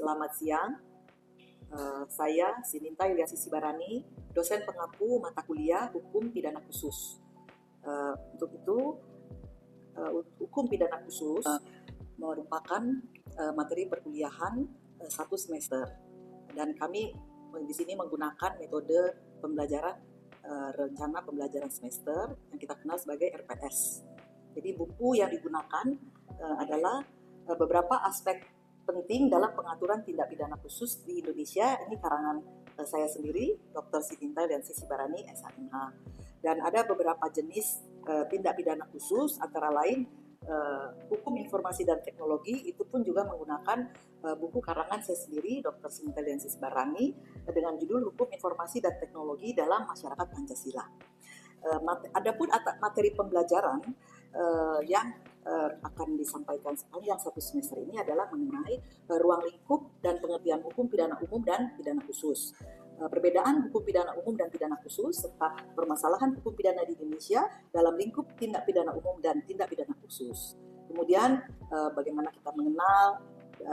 Selamat siang, saya Sininta Yuliasi Sibarani, dosen pengampu mata kuliah Hukum Pidana Khusus. Untuk itu, Hukum Pidana Khusus merupakan materi perkuliahan 1 semester, dan kami di sini menggunakan metode pembelajaran rencana pembelajaran semester yang kita kenal sebagai RPS. Jadi buku yang digunakan adalah beberapa aspek penting dalam pengaturan tindak pidana khusus di Indonesia. Ini karangan saya sendiri, Dr. Sininta Yuliasi Sibarani, SHMH. Dan ada beberapa jenis tindak pidana khusus, antara lain hukum informasi dan teknologi. Itu pun juga menggunakan buku karangan saya sendiri, Dr. Sininta Yuliasi Sibarani, dengan judul Hukum Informasi dan Teknologi dalam Masyarakat Pancasila. Adapun materi pembelajaran yang akan disampaikan sepanjang 1 semester ini adalah mengenai ruang lingkup dan pengertian hukum pidana umum dan pidana khusus, perbedaan hukum pidana umum dan pidana khusus, serta permasalahan hukum pidana di Indonesia dalam lingkup tindak pidana umum dan tindak pidana khusus. Kemudian bagaimana kita mengenal,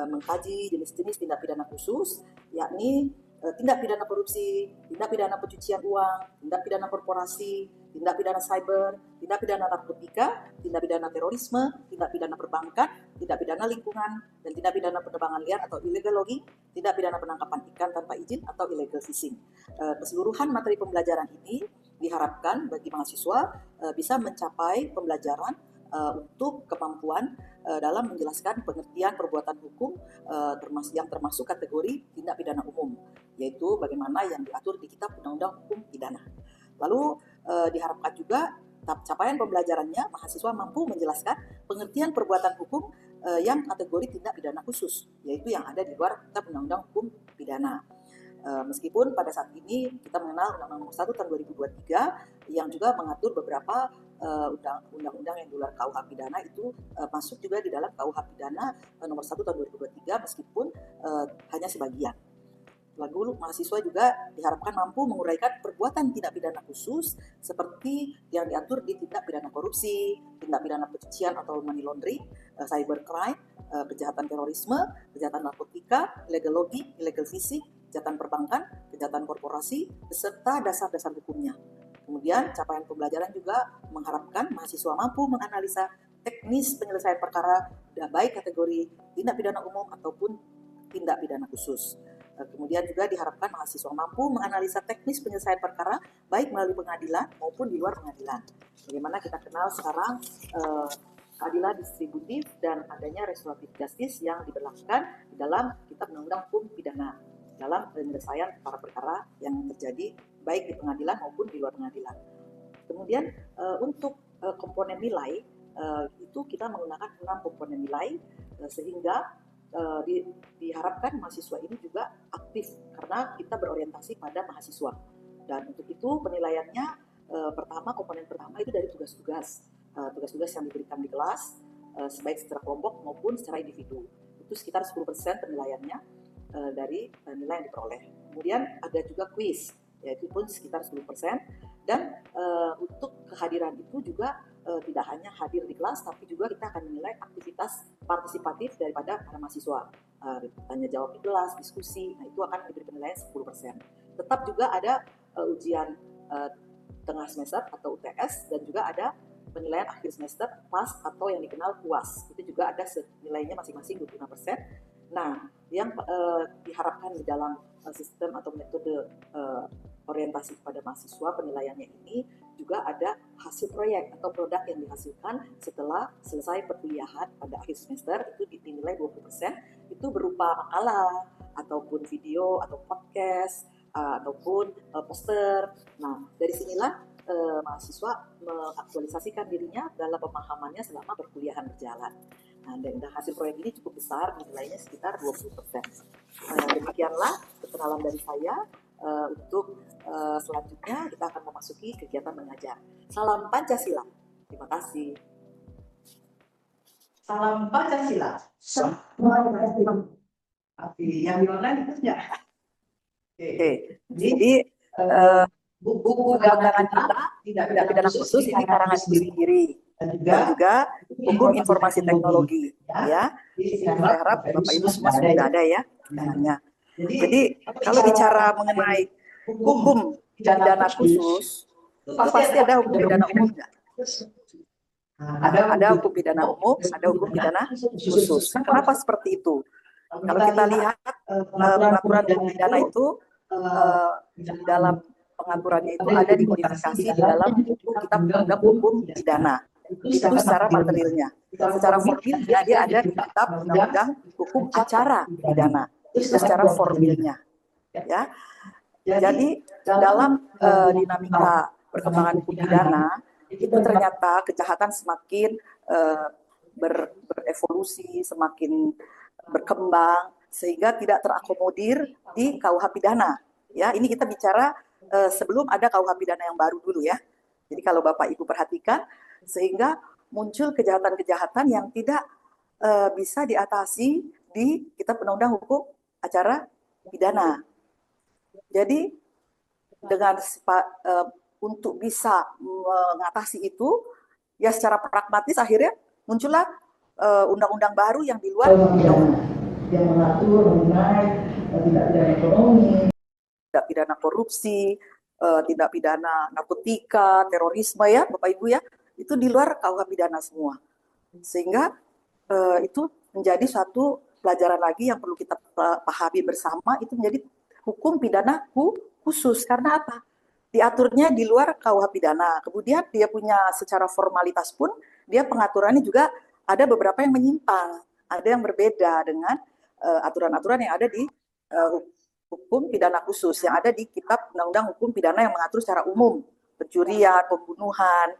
mengkaji jenis-jenis tindak pidana khusus, yakni tindak pidana korupsi, tindak pidana pencucian uang, tindak pidana korporasi, tindak pidana cyber, tindak pidana narkotika, tindak pidana terorisme, tindak pidana perbankan, tindak pidana lingkungan, dan tindak pidana penerbangan liar atau illegal logging, tindak pidana penangkapan ikan tanpa izin atau illegal fishing. Keseluruhan materi pembelajaran ini diharapkan bagi mahasiswa bisa mencapai pembelajaran untuk kemampuan dalam menjelaskan pengertian perbuatan hukum yang termasuk kategori tindak pidana umum, yaitu bagaimana yang diatur di Kitab Undang-Undang Hukum Pidana. Lalu diharapkan juga capaian pembelajarannya mahasiswa mampu menjelaskan pengertian perbuatan hukum yang kategori tindak pidana khusus, yaitu yang ada di luar Kitab Undang-Undang Hukum Pidana. Meskipun pada saat ini kita mengenal Undang-Undang Nomor 1 Tahun 2023 yang juga mengatur beberapa undang-undang yang di luar KUH Pidana itu masuk juga di dalam KUH Pidana Nomor 1 Tahun 2023 meskipun hanya sebagian. Lalu mahasiswa juga diharapkan mampu menguraikan perbuatan tindak pidana khusus seperti yang diatur di tindak pidana korupsi, tindak pidana pencucian atau money laundering, cybercrime, kejahatan terorisme, kejahatan narkotika, illegal logging, illegal fishing, kejahatan perbankan, kejahatan korporasi, beserta dasar-dasar hukumnya. Kemudian capaian pembelajaran juga mengharapkan mahasiswa mampu menganalisa teknis penyelesaian perkara baik kategori tindak pidana umum ataupun tindak pidana khusus. Kemudian juga diharapkan mahasiswa mampu menganalisa teknis penyelesaian perkara baik melalui pengadilan maupun di luar pengadilan. Bagaimana kita kenal sekarang keadilan distributif dan adanya restoratif justice yang diberlakukan di dalam Kitab Undang-Undang Hukum Pidana dalam penyelesaian perkara yang terjadi baik di pengadilan maupun di luar pengadilan. Kemudian untuk komponen nilai itu kita menggunakan 6 komponen nilai sehingga diharapkan mahasiswa ini juga aktif karena kita berorientasi pada mahasiswa. Dan untuk itu penilaiannya komponen pertama itu dari tugas-tugas yang diberikan di kelas, baik secara kelompok maupun secara individu. Itu sekitar 10% penilaiannya dari nilai yang diperoleh. Kemudian ada juga kuis, yaitu pun sekitar 10%. Dan untuk kehadiran itu juga tidak hanya hadir di kelas, tapi juga kita akan menilai aktivitas partisipatif daripada para mahasiswa. Tanya jawab di kelas, diskusi, nah itu akan diberi penilaian 10%. Tetap juga ada ujian tengah semester atau UTS, dan juga ada penilaian akhir semester PAS atau yang dikenal UAS. Itu juga ada nilainya masing-masing 25%. Nah, yang diharapkan di dalam sistem atau metode orientasi kepada mahasiswa penilaiannya ini juga ada hasil proyek atau produk yang dihasilkan setelah selesai perkuliahan pada akhir semester, itu dinilai 20%, itu berupa makalah ataupun video atau podcast ataupun poster. Nah, dari sinilah mahasiswa mengaktualisasikan dirinya dalam pemahamannya selama perkuliahan berjalan. Nah, dan hasil proyek ini cukup besar, nilainya sekitar 20%. Demikianlah kenalan dari saya. Untuk selanjutnya kita akan memasuki kegiatan mengajar. Salam Pancasila. Terima kasih. Salam Pancasila. Yang di online itu ya. Oke. Jadi buku dagangan kita tidak pidana khusus ini karangan sendiri. Dan juga hukum informasi teknologi, ya. Saya harap Bapak Ibu semua sudah ada ya. pidananya. Jadi kalau bicara mengenai hukum pidana khusus, itu pasti ada hukum pidana umum nggak? Ada hukum pidana umum, ada hukum pidana khusus. Kenapa seperti itu? Kalau kita lihat pengaturan hukum pidana itu dalam pengaturannya itu ada dikodifikasi di dalam buku Kitab Undang Hukum Pidana. Itu secara materialnya. Secara formilnya dia ada di Kitab Undang-Undang Hukum Acara Pidana. Itu secara formilnya. Ya. Jadi dalam dinamika perkembangan hukum pidana itu ternyata kejahatan semakin berevolusi, semakin berkembang sehingga tidak terakomodir di KUH pidana. Ya, ini kita bicara sebelum ada KUH pidana yang baru dulu ya. Jadi kalau Bapak Ibu perhatikan, sehingga muncul kejahatan-kejahatan yang tidak bisa diatasi di Kitab Undang-Undang Hukum Acara Pidana. Jadi dengan untuk bisa mengatasi itu, ya secara pragmatis akhirnya muncullah undang-undang baru yang di luar undang-undang yang mengatur mengenai tindak pidana ekonomi, tindak pidana korupsi, tindak pidana narkotika, terorisme ya Bapak Ibu ya, itu di luar KUH pidana semua. Sehingga itu menjadi suatu pelajaran lagi yang perlu kita pahami bersama, itu menjadi hukum pidana khusus. Karena apa? Diaturnya di luar KUH pidana. Kemudian dia punya secara formalitas pun, dia pengaturannya juga ada beberapa yang menyimpang, ada yang berbeda dengan aturan-aturan yang ada di hukum pidana khusus, yang ada di Kitab Undang-Undang Hukum Pidana yang mengatur secara umum, pencurian, pembunuhan,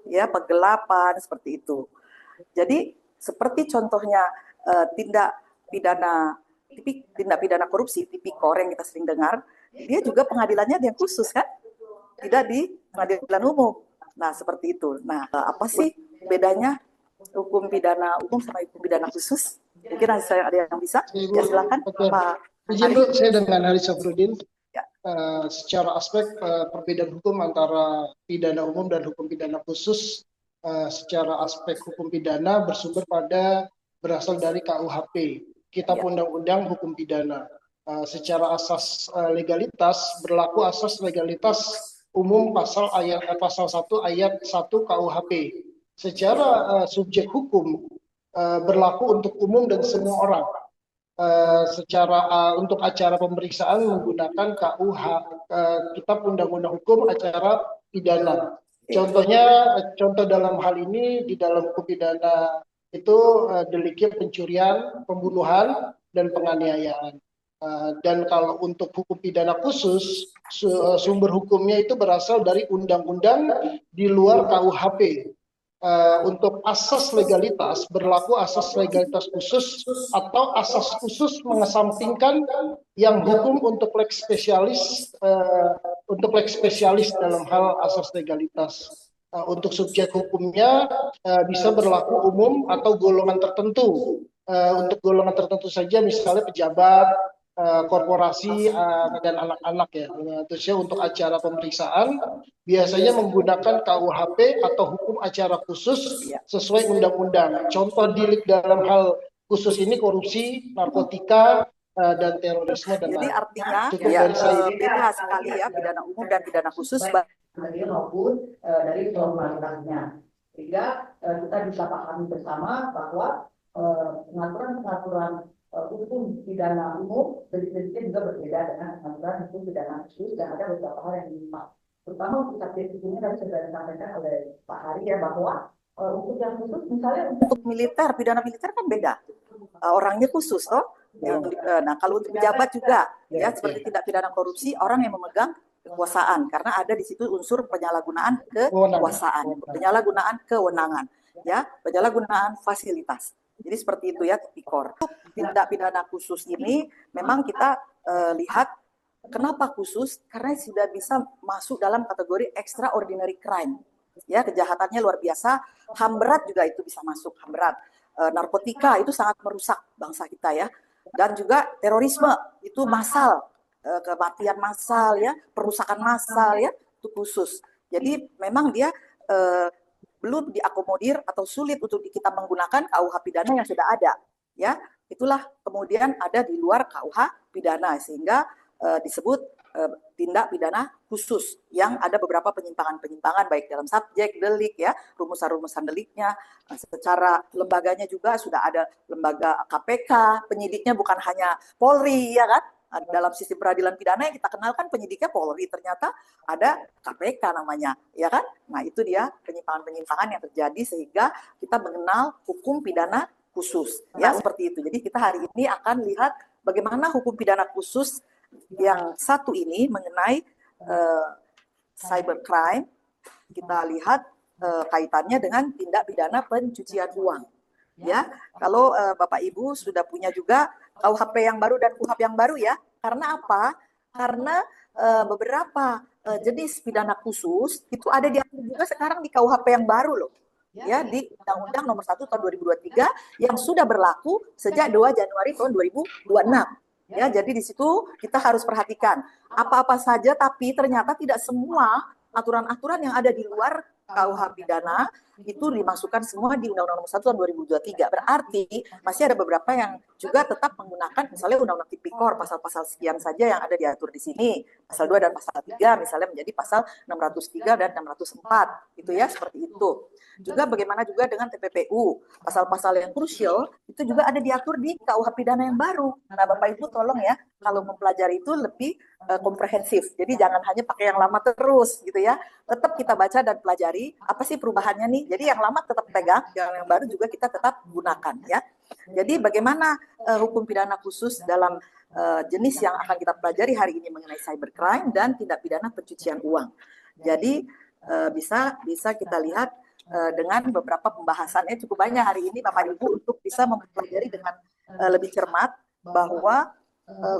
ya penggelapan, seperti itu. Jadi seperti contohnya tindak pidana korupsi, tipikor yang kita sering dengar, dia juga pengadilannya ada yang khusus kan, tidak di pengadilan umum. Nah seperti itu. Nah apa sih bedanya hukum pidana umum sama hukum pidana khusus? Mungkin ada yang bisa? Ya silakan Pak. Izin Bu, saya dengan Haris Safruddin. Ya. Secara aspek perbedaan hukum antara pidana umum dan hukum pidana khusus, secara aspek hukum pidana bersumber pada berasal dari KUHP, Kitab Undang-Undang Hukum Pidana. Secara asas legalitas berlaku asas legalitas umum pasal 1 ayat 1 KUHP. Secara subjek hukum berlaku untuk umum dan semua orang. Untuk acara pemeriksaan menggunakan KUH, Kitab Undang-Undang Hukum Acara Pidana. Contoh dalam hal ini di dalam hukum pidana itu deliknya pencurian, pembunuhan, dan penganiayaan. Dan kalau untuk hukum pidana khusus, sumber hukumnya itu berasal dari undang-undang di luar KUHP. Untuk asas legalitas berlaku asas legalitas khusus atau asas khusus mengesampingkan yang hukum untuk lex spesialis dalam hal asas legalitas. Untuk subjek hukumnya bisa berlaku umum atau golongan tertentu. Untuk golongan tertentu saja misalnya pejabat, korporasi, dan anak-anak ya. Terusnya untuk acara pemeriksaan biasanya menggunakan KUHP atau hukum acara khusus sesuai undang-undang. Contoh delik dalam hal khusus ini korupsi, narkotika, dan terorisme dan jadi artinya beda sekali ya pidana umum dan pidana khusus maupun dari formalitasnya. Sehingga kita bisa pahami bersama bahwa pengaturan hukum pidana umum delik-deliknya juga berbeda dengan aturan hukum pidana khusus, dan ada beberapa hal yang menyimpang. Terutama untuk definisinya tadi sudah disampaikan oleh Pak Hari ya, bahwa untuk yang khusus misalnya untuk militer, pidana militer kan beda, orangnya khusus toh. Nah kalau untuk pejabat juga ya seperti tindak pidana korupsi, orang yang memegang kekuasaan, karena ada di situ unsur penyalahgunaan kekuasaan, penyalahgunaan kewenangan, ya penyalahgunaan fasilitas. Jadi seperti itu ya tipikor. Tindak pidana khusus ini memang kita lihat kenapa khusus, karena sudah bisa masuk dalam kategori extraordinary crime. Ya, kejahatannya luar biasa, HAM berat juga itu bisa masuk, HAM berat. Narkotika itu sangat merusak bangsa kita ya. Dan juga terorisme itu massal, kematian massal ya, perusakan massal ya, itu khusus. Jadi memang dia belum diakomodir atau sulit untuk kita menggunakan KUH pidana yang sudah ada ya. itulah kemudian ada di luar KUH pidana, sehingga disebut tindak pidana khusus yang ada beberapa penyimpangan-penyimpangan baik dalam subjek, delik ya, rumusan-rumusan deliknya, secara lembaganya juga sudah ada lembaga KPK, penyidiknya bukan hanya Polri ya kan. Dalam sistem peradilan pidana yang kita kenal kan penyidiknya Polri, ternyata ada KPK namanya, ya kan? Nah itu dia penyimpangan-penyimpangan yang terjadi sehingga kita mengenal hukum pidana khusus, ya seperti itu. Jadi kita hari ini akan lihat bagaimana hukum pidana khusus yang satu ini mengenai cybercrime. Kita lihat kaitannya dengan tindak pidana pencucian uang. Ya, kalau Bapak Ibu sudah punya juga KUHP yang baru dan KUHAP yang baru ya. Karena apa? Karena beberapa jenis pidana khusus itu ada diatur juga sekarang di KUHP yang baru loh. Ya, di Undang-Undang Nomor 1 Tahun 2023 yang sudah berlaku sejak 2 Januari tahun 2026. Ya, jadi di situ kita harus perhatikan apa-apa saja, tapi ternyata tidak semua aturan-aturan yang ada di luar KUH pidana itu dimasukkan semua di Undang-Undang Nomor 1 Tahun 2023. Berarti masih ada beberapa yang juga tetap menggunakan misalnya Undang-Undang Tipikor, pasal-pasal sekian saja yang ada diatur di sini. Pasal 2 dan pasal 3 misalnya menjadi pasal 603 dan 604. Gitu ya, seperti itu. Juga bagaimana juga dengan TPPU, pasal-pasal yang krusial itu juga ada diatur di KUH pidana yang baru. Nah, Bapak Ibu tolong ya, kalau mempelajari itu lebih komprehensif. Jadi jangan hanya pakai yang lama terus gitu ya. Tetap kita baca dan pelajari apa sih perubahannya nih. Jadi yang lama tetap pegang, yang baru juga kita tetap gunakan ya. Jadi bagaimana hukum pidana khusus dalam jenis yang akan kita pelajari hari ini mengenai cybercrime dan tindak pidana pencucian uang. Jadi bisa kita lihat dengan beberapa pembahasannya cukup banyak hari ini Bapak Ibu untuk bisa mempelajari dengan lebih cermat bahwa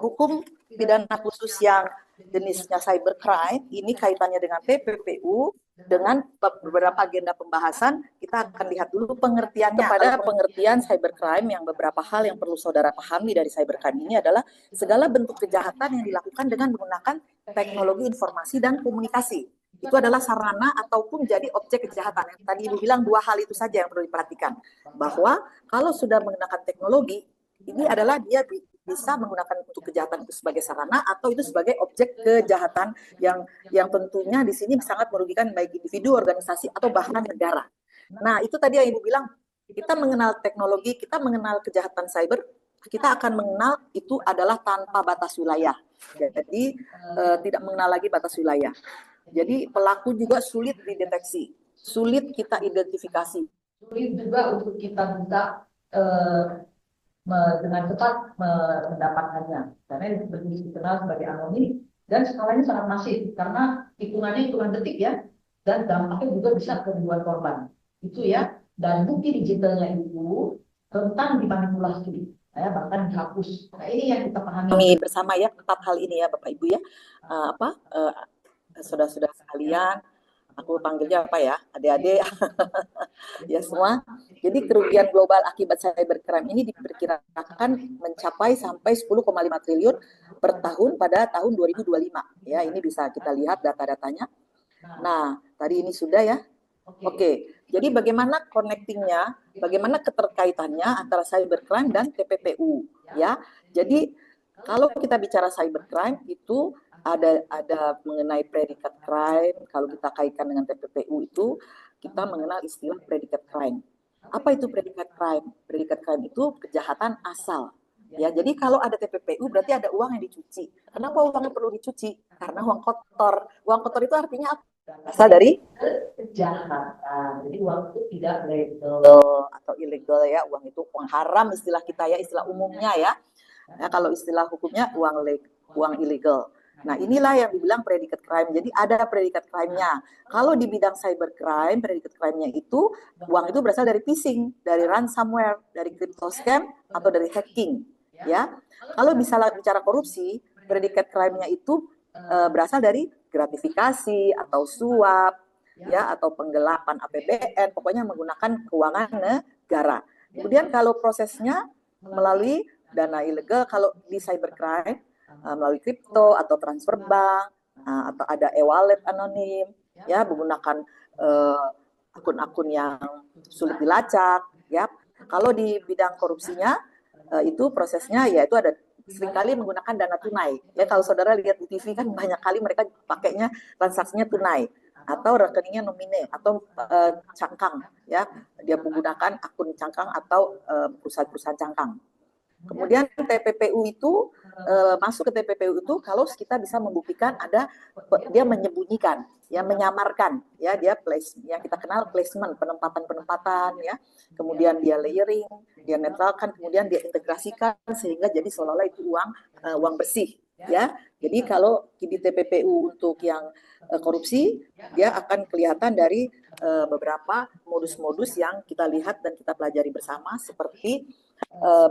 hukum pidana khusus yang jenisnya cybercrime ini kaitannya dengan TPPU dengan beberapa agenda pembahasan. Kita akan lihat dulu pengertiannya. Pada pengertian cybercrime, yang beberapa hal yang perlu saudara pahami dari cybercrime ini adalah segala bentuk kejahatan yang dilakukan dengan menggunakan teknologi informasi dan komunikasi. Itu adalah sarana ataupun jadi objek kejahatan. Yang tadi Ibu bilang dua hal itu saja yang perlu diperhatikan. Bahwa kalau sudah menggunakan teknologi, ini adalah dia bisa menggunakan untuk kejahatan itu sebagai sarana atau itu sebagai objek kejahatan yang tentunya di sini sangat merugikan baik individu, organisasi atau bahkan negara. Nah, itu tadi yang Ibu bilang, kita mengenal teknologi, kita mengenal kejahatan cyber, kita akan mengenal itu adalah tanpa batas wilayah. Jadi tidak mengenal lagi batas wilayah. Jadi pelaku juga sulit dideteksi, sulit kita identifikasi. Sulit juga untuk kita bisa dengan cepat mendapatkannya, karena ini dikenal sebagai anonim dan skalanya sangat masif karena hitungannya hitungan detik ya, dan dampaknya juga bisa ke ribuan korban itu ya. Dan bukti digitalnya itu rentan dimanipulasi ya, bahkan dihapus. Nah ini yang kita pahami bersama ya, tetap hal ini ya Bapak Ibu ya, saudara-saudara sekalian, aku panggilnya apa ya, adik-adik ya semua. Jadi kerugian global akibat cybercrime ini diperkirakan mencapai sampai 10,5 triliun per tahun pada tahun 2025 ya. Ini bisa kita lihat data-datanya. Nah, tadi ini sudah ya. Oke. Jadi bagaimana connectingnya, bagaimana keterkaitannya antara cybercrime dan TPPU ya. Jadi kalau kita bicara cybercrime itu ada mengenai predikat crime. Kalau kita kaitkan dengan TPPU itu kita mengenal istilah predikat crime. Apa itu predikat crime? Predikat crime itu kejahatan asal. Ya, jadi kalau ada TPPU berarti ada uang yang dicuci. Kenapa uangnya perlu dicuci? Karena uang kotor. Uang kotor itu artinya apa? Asal dari kejahatan. Jadi uang itu tidak legal atau ilegal ya. Uang itu uang haram istilah kita ya, istilah umumnya ya. Nah, kalau istilah hukumnya uang ilegal. Nah, inilah yang dibilang predikat crime. Jadi ada predikat crime-nya. Kalau di bidang cybercrime, predikat crime-nya itu uang itu berasal dari phishing, dari ransomware, dari crypto scam atau dari hacking, ya. Kalau bicara korupsi, predikat crime-nya itu berasal dari gratifikasi atau suap, ya, atau penggelapan APBN, pokoknya menggunakan keuangan negara. Kemudian kalau prosesnya melalui dana ilegal, kalau di cybercrime melalui kripto atau transfer bank atau ada e-wallet anonim ya, menggunakan akun-akun yang sulit dilacak ya. Kalau di bidang korupsinya itu prosesnya yaitu ada seringkali menggunakan dana tunai. Ya kalau saudara lihat di TV kan banyak kali mereka pakainya transaksinya tunai atau rekeningnya nomine atau cangkang, ya dia menggunakan akun cangkang atau perusahaan-perusahaan cangkang. Kemudian TPPU itu masuk ke TPPU itu kalau kita bisa membuktikan ada dia menyembunyikan, ya menyamarkan, ya dia yang kita kenal placement, penempatan ya, kemudian dia layering, dia netralkan, kemudian dia integrasikan sehingga jadi seolah-olah itu uang bersih, ya. Jadi kalau di TPPU untuk yang korupsi dia akan kelihatan dari beberapa modus-modus yang kita lihat dan kita pelajari bersama seperti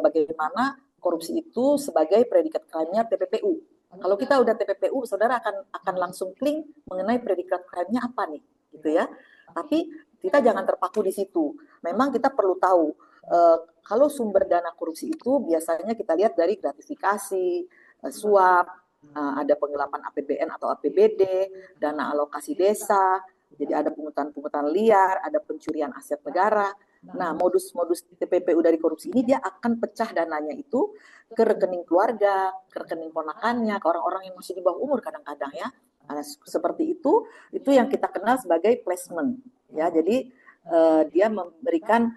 bagaimana korupsi itu sebagai predikat crime-nya TPPU. Kalau kita udah TPPU, saudara akan langsung klik mengenai predikat crime-nya apa nih, gitu ya. Tapi kita jangan terpaku di situ. Memang kita perlu tahu kalau sumber dana korupsi itu biasanya kita lihat dari gratifikasi, suap, ada penggelapan APBN atau APBD, dana alokasi desa, jadi ada pungutan-pungutan liar, ada pencurian aset negara. Nah, modus-modus TPPU dari korupsi ini dia akan pecah dananya itu ke rekening keluarga, ke rekening ponakannya, ke orang-orang yang masih di bawah umur kadang-kadang ya. Nah, seperti itu yang kita kenal sebagai placement. Ya, jadi dia memberikan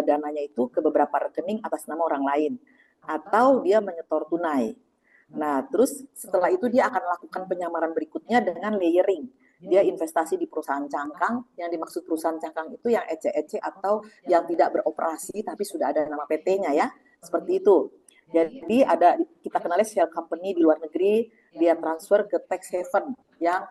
dananya itu ke beberapa rekening atas nama orang lain atau dia menyetor tunai. Nah, terus setelah itu dia akan lakukan penyamaran berikutnya dengan layering. Dia investasi di perusahaan cangkang, yang dimaksud perusahaan cangkang itu yang ece-ece atau yang tidak beroperasi tapi sudah ada nama PT-nya ya, seperti itu. Jadi ada kita kenalnya shell company di luar negeri, dia transfer ke tax haven yang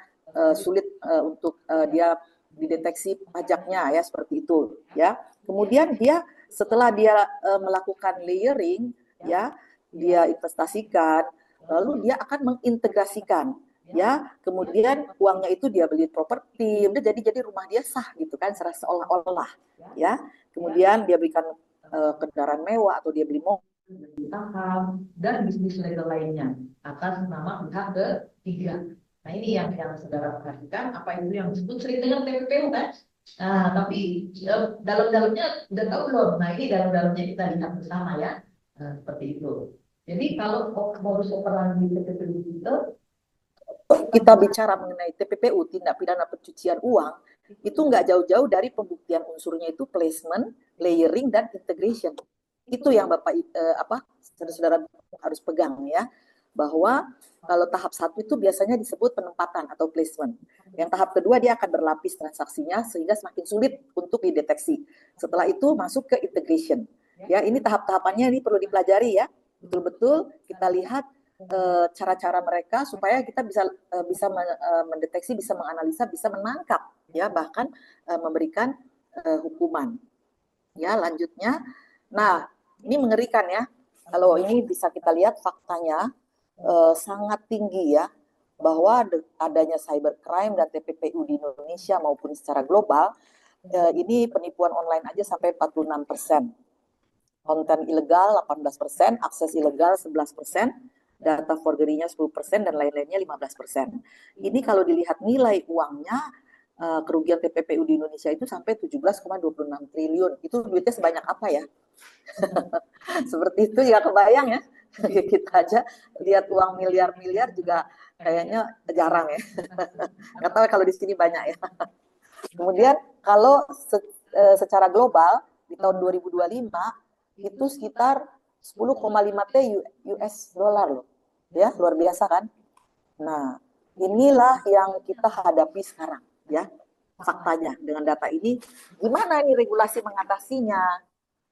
sulit untuk dia dideteksi pajaknya ya, seperti itu ya. Kemudian dia setelah dia melakukan layering ya, dia investasikan, lalu dia akan mengintegrasikan ya, kemudian uangnya itu dia beli properti, udah jadi rumah dia sah gitu kan, seolah-olah ya. Kemudian dia berikan kendaraan mewah atau dia beli mobil, saham dan bisnis legal lainnya atas nama pihak ketiga. Nah ini yang saudara perhatikan, apa itu yang disebut sering dengan TPPU kan? Nah tapi dalam-dalamnya udah tahu belum? Nah ini dalam-dalamnya kita lihat bersama ya, seperti itu. Jadi kalau modus operandi TPPU itu kita bicara mengenai TPPU, tindak pidana pencucian uang, itu nggak jauh-jauh dari pembuktian unsurnya itu placement, layering, dan integration. Itu yang Bapak saudara-saudara harus pegang ya, bahwa kalau tahap 1 itu biasanya disebut penempatan atau placement. Yang tahap kedua dia akan berlapis transaksinya sehingga semakin sulit untuk dideteksi. Setelah itu masuk ke integration. Ya, ini tahap-tahapannya ini perlu dipelajari ya. Betul-betul kita lihat cara-cara mereka supaya kita bisa mendeteksi, bisa menganalisa, bisa menangkap ya, bahkan memberikan hukuman. Ya, lanjutnya. Nah, ini mengerikan ya. Kalau ini bisa kita lihat faktanya sangat tinggi ya, bahwa adanya cybercrime dan TPPU di Indonesia maupun secara global, ini penipuan online aja sampai 46%. Konten ilegal 18%, akses ilegal 11%, data forgery-nya 10% dan lain-lainnya 15%. Ini kalau dilihat nilai uangnya, kerugian TPPU di Indonesia itu sampai 17,26 triliun. Itu duitnya sebanyak apa ya? Seperti itu ya, kebayang ya. Kita aja lihat uang miliar-miliar juga kayaknya jarang ya. Nggak tahu kalau di sini banyak ya. Kemudian kalau secara global di tahun 2025 itu sekitar 10,5 T US dollar loh. Ya, luar biasa kan? Nah, inilah yang kita hadapi sekarang ya. Faktanya dengan data ini, gimana ini regulasi mengatasinya?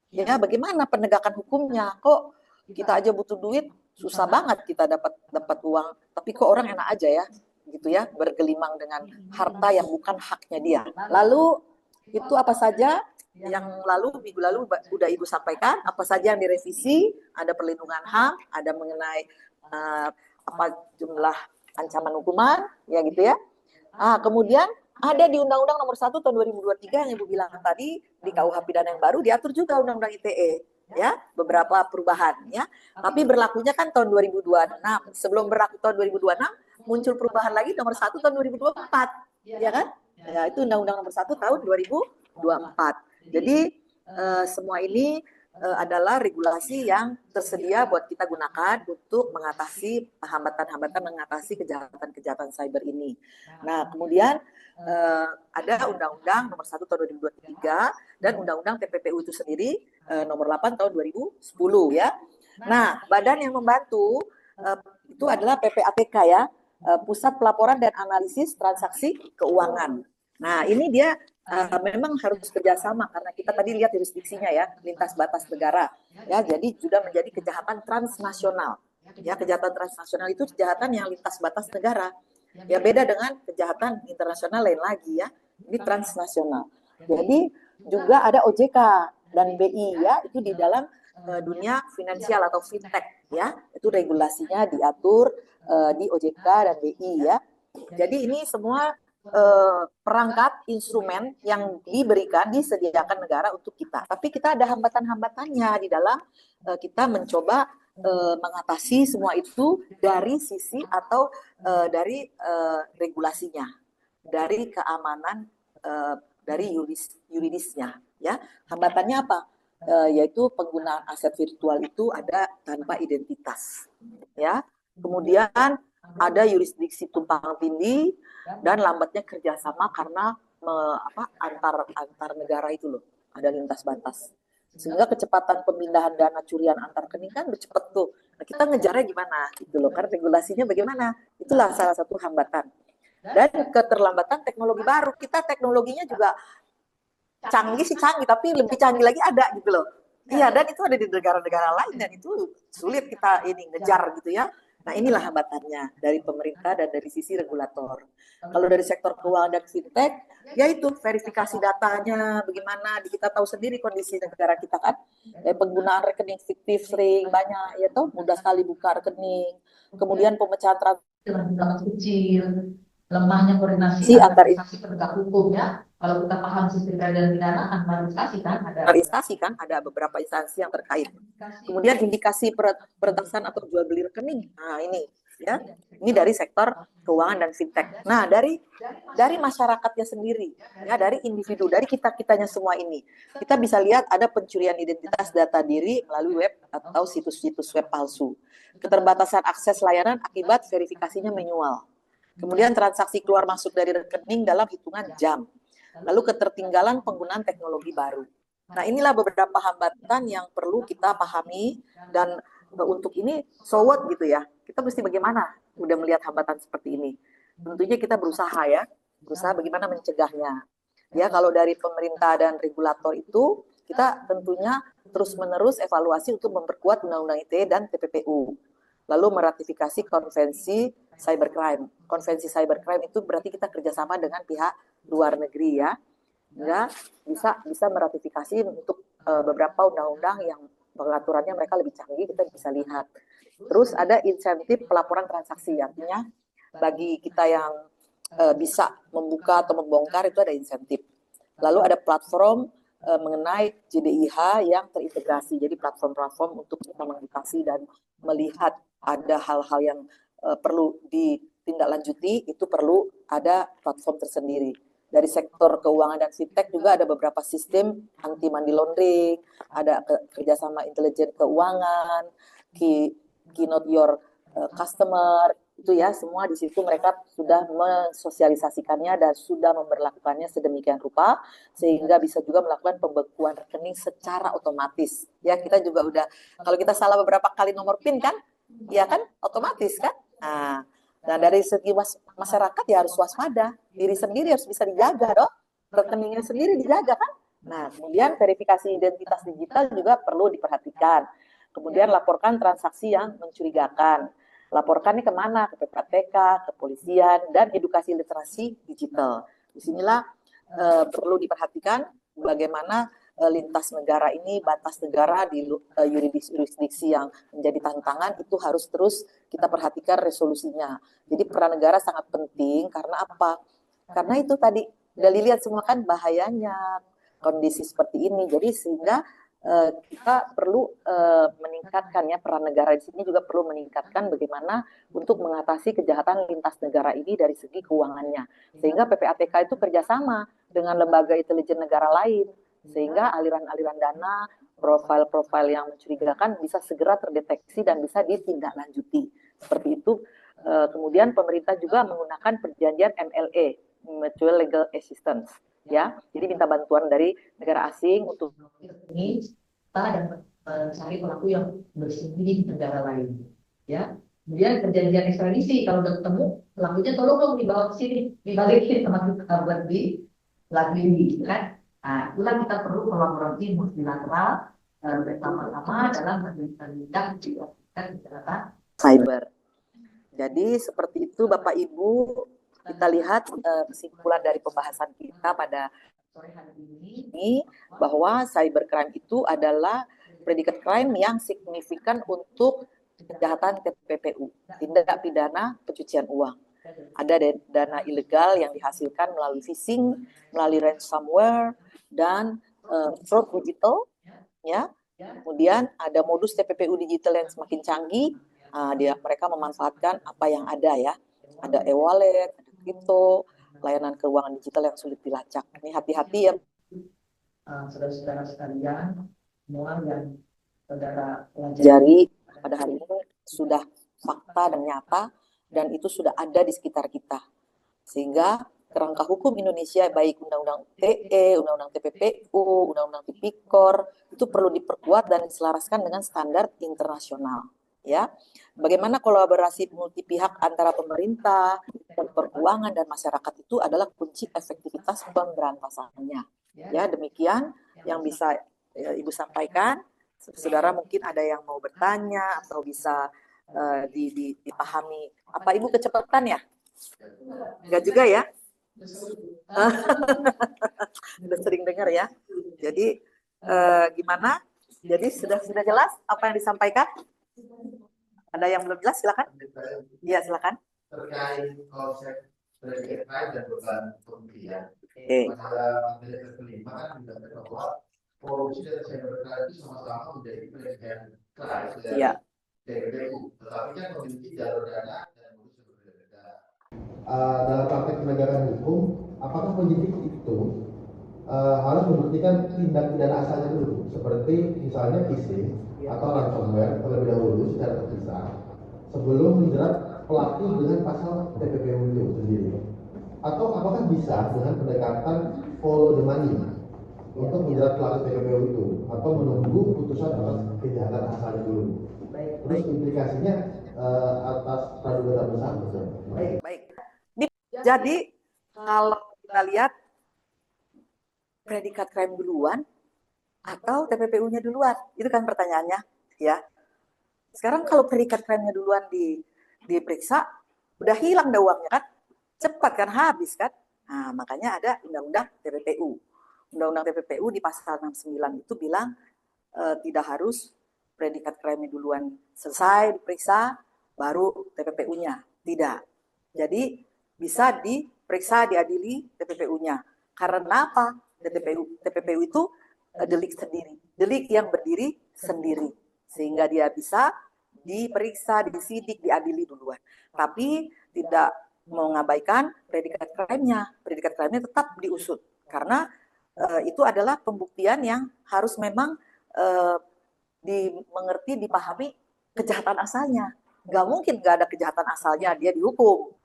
Ya, bagaimana penegakan hukumnya? Kok kita aja butuh duit, susah banget kita dapat uang, tapi kok orang enak aja ya, gitu ya, bergelimang dengan harta yang bukan haknya dia. Lalu itu apa saja yang minggu lalu udah Ibu sampaikan, apa saja yang direvisi, ada perlindungan HAM, ada mengenai apa jumlah ancaman hukuman, ya gitu ya. Kemudian ada di Undang-Undang Nomor 1 Tahun 2023 yang Ibu bilang tadi, di KUH pidana yang baru diatur juga Undang-Undang ITE, ya, beberapa perubahan ya. Tapi berlakunya kan tahun 2026. Sebelum berlaku tahun 2026 muncul perubahan lagi Nomor 1 Tahun 2024, ya kan? Ya, itu Undang-Undang Nomor 1 Tahun 2024. Jadi semua ini adalah regulasi yang tersedia buat kita gunakan untuk mengatasi hambatan-hambatan mengatasi kejahatan-kejahatan cyber ini. Nah, kemudian ada Undang-Undang Nomor 1 Tahun 2023 dan Undang-Undang TPPU itu sendiri Nomor 8 Tahun 2010 ya. Nah, badan yang membantu itu adalah PPATK ya, Pusat Pelaporan dan Analisis Transaksi Keuangan. Nah, ini dia memang harus kerjasama karena kita tadi lihat jurisdiksinya ya, lintas batas negara ya, jadi sudah menjadi kejahatan transnasional ya. Kejahatan transnasional itu kejahatan yang lintas batas negara ya, beda dengan kejahatan internasional lain lagi ya, ini transnasional. Jadi juga ada OJK dan BI ya, itu di dalam dunia finansial atau fintech ya, itu regulasinya diatur di OJK dan BI ya. Jadi ini semua perangkat instrumen yang disediakan negara untuk kita. Tapi kita ada hambatan-hambatannya di dalam kita mencoba mengatasi semua itu dari sisi atau dari regulasinya, dari keamanan, dari yuridisnya. Ya, hambatannya apa? Yaitu penggunaan aset virtual itu ada tanpa identitas. Ya, kemudian ada yurisdiksi tumpang tindih dan lambatnya kerjasama karena antar negara itu loh, ada lintas batas, sehingga kecepatan pemindahan dana curian antar rekening kan cepet tuh. Nah, kita ngejarnya gimana gitu loh, kan regulasinya bagaimana, itulah salah satu hambatan. Dan keterlambatan teknologi baru, kita teknologinya juga canggih sih canggih, tapi lebih canggih lagi ada gitu loh. Iya, dan itu ada di negara-negara lain dan itu sulit kita ini ngejar gitu ya. Nah, inilah hambatannya dari pemerintah dan dari sisi regulator. Kalau dari sektor keuangan dan fintech, yaitu verifikasi datanya bagaimana, kita tahu sendiri kondisi negara kita kan, penggunaan rekening fiktif sering banyak, ya toh mudah sekali buka rekening. Kemudian pemecahan dengan jumlah kecil, lemahnya koordinasi antar instansi penegak hukum ya. Kalau kita paham sistem keadilan pidana, antar instansi kan ada beberapa instansi yang terkait. Kemudian indikasi peretasan atau jual beli rekening. Nah, ini ya. Ini dari sektor keuangan dan fintech. Nah, dari masyarakatnya sendiri, ya, dari individu, dari kita-kitanya semua ini. Kita bisa lihat ada pencurian identitas data diri melalui web atau situs-situs web palsu. Keterbatasan akses layanan akibat verifikasinya manual. Kemudian transaksi keluar masuk dari rekening dalam hitungan jam. Lalu ketertinggalan penggunaan teknologi baru. Nah, inilah beberapa hambatan yang perlu kita pahami, dan untuk ini so what gitu ya. Kita mesti bagaimana udah melihat hambatan seperti ini. Tentunya kita berusaha bagaimana mencegahnya. Ya, kalau dari pemerintah dan regulator itu kita tentunya terus-menerus evaluasi untuk memperkuat Undang-Undang ITE dan TPPU. Lalu meratifikasi konvensi cybercrime. Konvensi cybercrime itu berarti kita kerjasama dengan pihak luar negeri ya, bisa meratifikasi untuk beberapa undang-undang yang pengaturannya mereka lebih canggih, kita bisa lihat. Terus ada insentif pelaporan transaksi, artinya bagi kita yang bisa membuka atau membongkar itu ada insentif. Lalu ada platform mengenai JDIH yang terintegrasi, jadi platform-platform untuk kita mengedukasi dan melihat ada hal-hal yang perlu ditindaklanjuti, itu perlu ada platform tersendiri. Dari sektor keuangan dan fintech juga ada beberapa sistem anti money laundering, ada kerjasama intelijen keuangan, key not your customer, itu ya, semua di situ mereka sudah mensosialisasikannya dan sudah memberlakukannya sedemikian rupa sehingga bisa juga melakukan pembekuan rekening secara otomatis. Ya, kita juga udah, kalau kita salah beberapa kali nomor PIN kan, ya kan otomatis kan. Nah, dari segi masyarakat ya harus waspada, diri sendiri harus bisa dijaga dong, rekeningnya sendiri dijaga kan. Nah, kemudian verifikasi identitas digital juga perlu diperhatikan. Kemudian laporkan transaksi yang mencurigakan. Laporkannya kemana? Ke PPATK, kepolisian, dan edukasi literasi digital. Disinilah perlu diperhatikan bagaimana lintas negara ini, batas negara di jurisdiksi yang menjadi tantangan itu harus terus kita perhatikan resolusinya. Jadi peran negara sangat penting karena apa? Karena itu tadi udah dilihat semua kan bahayanya kondisi seperti ini. Jadi sehingga kita perlu meningkatkan ya, peran negara di sini juga perlu meningkatkan bagaimana untuk mengatasi kejahatan lintas negara ini dari segi keuangannya. Sehingga PPATK itu kerjasama dengan lembaga intelijen negara lain sehingga aliran-aliran dana, profil-profil yang mencurigakan bisa segera terdeteksi dan bisa ditindaklanjuti. Seperti itu. Kemudian pemerintah juga menggunakan perjanjian MLA, Mutual Legal Assistance, ya. Jadi minta bantuan dari negara asing untuk ini kita dan mencari pelaku yang bersembunyi di negara lain, ya. Kemudian perjanjian ekstradisi, kalau udah ketemu pelakunya tolong dong dibawa ke sini, dibalikin sama kita buat di lagi, kan? Nah, itulah kita perlu kolaborasi multilateral bersama-sama dalam menindak kejahatan cyber. Jadi seperti itu Bapak Ibu, kita lihat kesimpulan dari pembahasan kita pada sore hari ini bahwa cybercrime itu adalah predikat crime yang signifikan untuk kejahatan TPPU, tindak pidana pencucian uang. Ada dana ilegal yang dihasilkan melalui phishing, melalui ransomware, dan fraud digital, ya. Kemudian ada modus TPPU digital yang semakin canggih. Mereka memanfaatkan apa yang ada, ya. Ada e-wallet, ada kripto, layanan keuangan digital yang sulit dilacak. Ini hati-hati ya. Saudara-saudara sekalian, semua yang saudara pelajari pada hari ini sudah fakta dan nyata, dan itu sudah ada di sekitar kita. Sehingga kerangka hukum Indonesia, baik Undang-Undang ITE, Undang-Undang TPPU, Undang-Undang Tipikor, itu perlu diperkuat dan diselaraskan dengan standar internasional. Ya, bagaimana kolaborasi multi pihak antara pemerintah, sektor keuangan dan masyarakat itu adalah kunci efektivitas pemberantasannya. Ya, demikian yang bisa Ibu sampaikan. Saudara mungkin ada yang mau bertanya atau bisa dipahami. Apa Ibu kecepatan ya? Enggak juga ya? Sudah sering dengar ya. Jadi gimana? Jadi sudah jelas apa yang disampaikan? Ada yang belum jelas, silakan. Iya, silakan. Terkait konsep predikat crime dan beban pembuktian. Pada materi kelima kan juga bahwa korupsi dan cybercrime itu sama-sama menjadi predikat crime dari TPPU, tetapi kan memiliki jalur dana dan modus yang berbeda-beda. Dalam praktek penegakan hukum, apakah penyidik itu harus membuktikan tindak pidana asalnya dulu, seperti misalnya phishing atau ransomware terlebih dahulu secara terpisah sebelum menjerat pelaku dengan pasal TPPU itu sendiri, atau apakah bisa dengan pendekatan follow the money untuk menjerat pelaku TPPU itu, atau menunggu putusan atas kejahatan asalnya dulu? Terus implikasinya atas praduga bersalah. Baik. Jadi kalau kita lihat predikat crime duluan atau TPPU-nya duluan, itu kan pertanyaannya, ya. Sekarang kalau predikat crime-nya duluan diperiksa, udah hilang dah uangnya kan, cepat kan, habis kan. Nah, makanya ada undang-undang TPPU. Undang-undang TPPU di pasal 69 itu bilang tidak harus predikat crime-nya duluan selesai diperiksa, baru TPPU-nya. Tidak. Jadi bisa diperiksa, diadili TPPU-nya. Karena apa? TPPU itu delik sendiri, delik yang berdiri sendiri, sehingga dia bisa diperiksa, disidik, diadili duluan. Tapi tidak mengabaikan predikat crime-nya. Predikat crime-nya tetap diusut karena itu adalah pembuktian yang harus memang dimengerti, dipahami kejahatan asalnya. Nggak mungkin nggak ada kejahatan asalnya dia dihukum,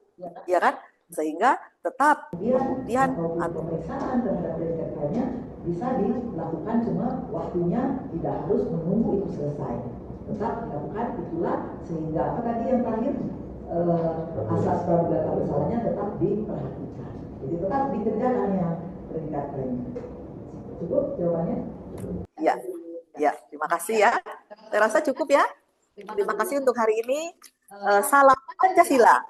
ya kan? Sehingga tetap pembuktian atau pemeriksaan terhadap predikat crime-nya bisa dilakukan, cuma waktunya tidak harus menunggu itu selesai, tetap dilakukan itulah, sehingga apa tadi yang terakhir asas praduga tak bersalahnya tetap diperhatikan, jadi tetap dikerjakan yang predikat crime. Cukup jawabannya? Ya, terima kasih ya. Saya rasa cukup ya. Terima kasih untuk hari ini. Salam Pancasila.